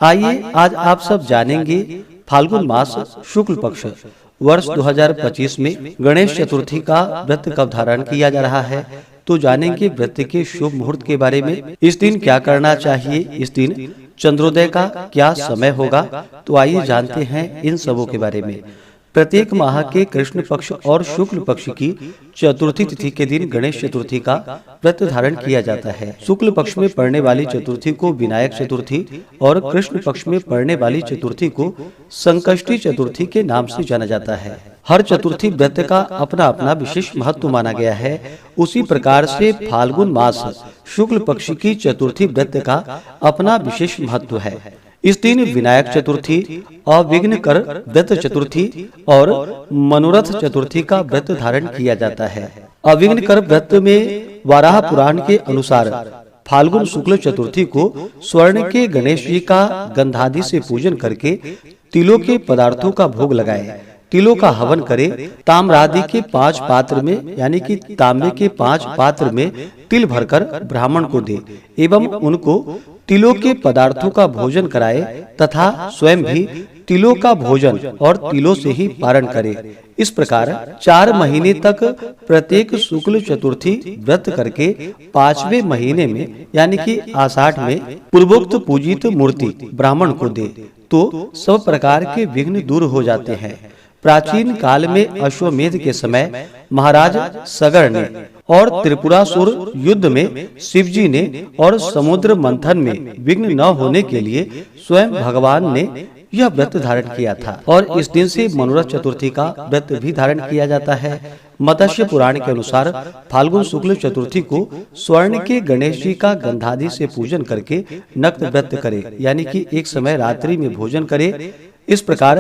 आइए आज आप सब जानेंगे फाल्गुन मास शुक्ल पक्ष वर्ष 2025 में गणेश चतुर्थी का व्रत कब धारण किया जा रहा है। तो जानेंगे व्रत के शुभ मुहूर्त के बारे में। इस दिन क्या करना चाहिए, इस दिन चंद्रोदय का क्या समय होगा। तो आइए जानते हैं इन सबों के बारे में। प्रत्येक माह के कृष्ण पक्ष और शुक्ल पक्ष की चतुर्थी तिथि के दिन गणेश चतुर्थी का व्रत धारण किया जाता है। शुक्ल पक्ष में पड़ने वाली चतुर्थी को विनायक चतुर्थी और कृष्ण पक्ष में पड़ने वाली चतुर्थी को संकष्टी चतुर्थी के नाम से जाना जाता है। हर चतुर्थी व्रत का अपना अपना विशेष महत्व माना गया है। उसी प्रकार से फाल्गुन मास शुक्ल पक्ष की चतुर्थी व्रत का अपना विशेष महत्व है। इस दिन विनायक चतुर्थी, अविघ्न कर व्रत चतुर्थी और मनोरथ चतुर्थी का व्रत धारण किया जाता है। अविघ्न कर व्रत में वाराह पुराण के अनुसार फाल्गुन शुक्ल चतुर्थी को स्वर्ण के गणेश जी का गंधादि से पूजन करके तिलों के पदार्थों का भोग लगाए, तिलों का हवन करे, ताम्रादि के 5 पात्र में यानी कि तांबे के 5 पात्र में तिल भरकर ब्राह्मण को दे एवं उनको तिलों के पदार्थों का भोजन कराए तथा स्वयं भी तिलों का भोजन और तिलों से ही पारण करे। इस प्रकार 4 महीने तक प्रत्येक शुक्ल चतुर्थी व्रत करके 5वें महीने में यानी कि आषाढ़ में पूर्वोक्त पूजित मूर्ति ब्राह्मण को दे तो सब प्रकार के विघ्न दूर हो जाते हैं। प्राचीन काल में अश्वमेध के समय महाराज सगर ने और त्रिपुरासुर युद्ध में शिवजी ने और समुद्र मंथन में विघ्न न होने के लिए स्वयं भगवान ने यह व्रत धारण किया था और इस दिन से मनोरथ चतुर्थी का व्रत भी धारण किया जाता है। मत्स्य पुराण के अनुसार फाल्गुन शुक्ल चतुर्थी को स्वर्ण के गणेश जी का गंधादि से पूजन करके नक्त व्रत करे यानी कि एक समय रात्रि में भोजन करे। इस प्रकार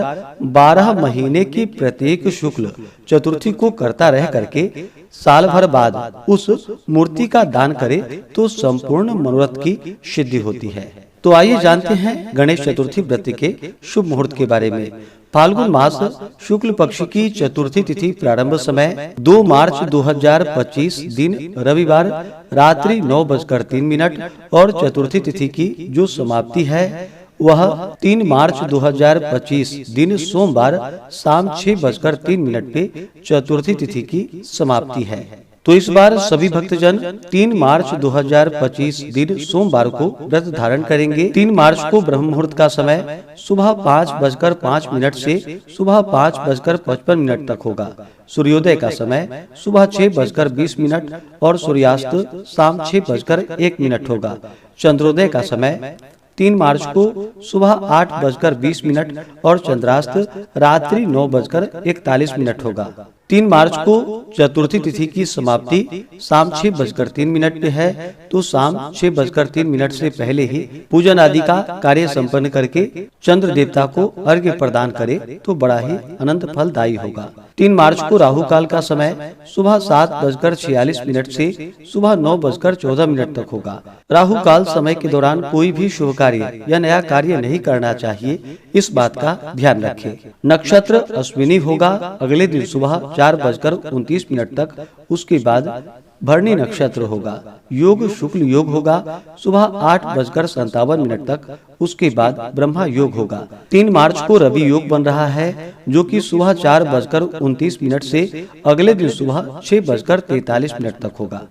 12 महीने की प्रत्येक शुक्ल चतुर्थी को करता रह करके साल भर बाद उस मूर्ति का दान करे तो संपूर्ण मनोरथ की सिद्धि होती है। तो आइए जानते हैं गणेश चतुर्थी व्रत के शुभ मुहूर्त के बारे में। फाल्गुन मास शुक्ल पक्ष की चतुर्थी तिथि प्रारंभ समय 2 मार्च 2025 दिन रविवार रात्रि 9:03 और चतुर्थी तिथि की जो समाप्ति है वह 3 मार्च 2025 दिन सोमवार शाम 6:03 पे चतुर्थी तिथि की समाप्ति है। तो इस बार सभी भक्तजन 3 मार्च 2025 दिन सोमवार को व्रत धारण करेंगे। 3 मार्च को ब्रह्म मुहूर्त का समय सुबह 5:05 से सुबह 5:55 तक होगा। सूर्योदय का समय सुबह 6:20 और सूर्यास्त शाम 6:01 होगा। चंद्रोदय का समय 3 मार्च को सुबह 8:20 और चंद्रास्त रात्रि 9:41 होगा। 3 मार्च को चतुर्थी तिथि की समाप्ति शाम 6:03 पे है तो शाम 6:03 से पहले ही पूजन आदि का कार्य संपन्न करके चंद्र देवता को अर्घ्य प्रदान करे तो बड़ा ही अनंत फलदायी होगा। 3 मार्च को राहु काल का समय सुबह 7:46 से सुबह 9:14 तक होगा। राहु काल समय के दौरान कोई भी शुभ कार्य या नया कार्य नहीं करना चाहिए, इस बात का ध्यान रखें। नक्षत्र अश्विनी होगा अगले दिन सुबह 4:29 तक, उसके बाद भरणी नक्षत्र होगा। योग शुक्ल योग होगा सुबह 8:57 तक, उसके बाद ब्रह्मा योग होगा। 3 मार्च को रवि योग बन रहा है जो कि सुबह 4:29 से अगले दिन सुबह 6:43 तक होगा।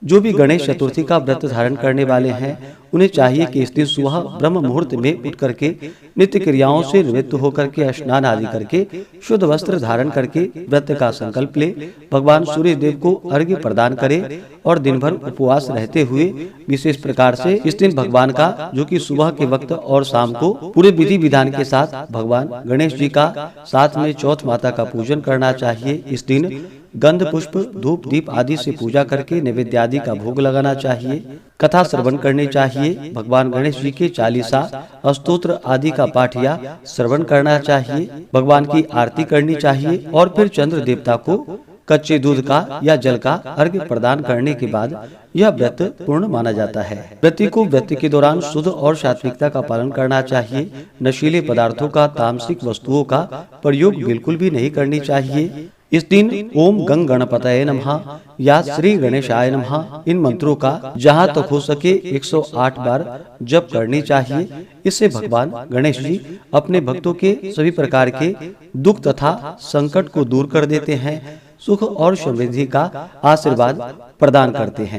जो भी गणेश चतुर्थी का व्रत धारण करने वाले हैं उन्हें चाहिए कि इस दिन सुबह ब्रह्म मुहूर्त में उठ करके नित्य क्रियाओं से निवृत्त होकर के स्नान आदि करके शुद्ध वस्त्र धारण करके व्रत का संकल्प ले, भगवान सूर्य देव को अर्घ्य प्रदान करे और दिन भर उपवास रहते हुए विशेष प्रकार से इस दिन भगवान का जो कि सुबह के वक्त और शाम को पूरे विधि विधान के साथ भगवान गणेश जी का साथ में चौथ माता का पूजन करना चाहिए। इस दिन गंध पुष्प धूप दीप आदि से पूजा करके नैवेद्य आदि का भोग लगाना चाहिए। कथा श्रवण करनी चाहिए। भगवान गणेश जी के चालीसा स्तोत्र आदि का पाठ या श्रवण करना चाहिए। भगवान की आरती करनी चाहिए और फिर चंद्र देवता को कच्चे दूध का या जल का अर्घ्य प्रदान करने के बाद यह व्रत पूर्ण माना जाता है। व्यक्ति को व्रत के दौरान शुद्ध और सात्विकता का पालन करना चाहिए। नशीले पदार्थों का, तामसिक वस्तुओं का प्रयोग बिल्कुल भी नहीं करनी चाहिए। इस दिन ओम गंग गणपतये नमः या श्री गणेशाय नमः इन मंत्रों का जहां तक हो सके 108 बार जप करनी चाहिए। इससे भगवान गणेश जी अपने भक्तों के सभी प्रकार के दुख तथा संकट को दूर कर देते हैं, सुख और समृद्धि का आशीर्वाद प्रदान करते हैं।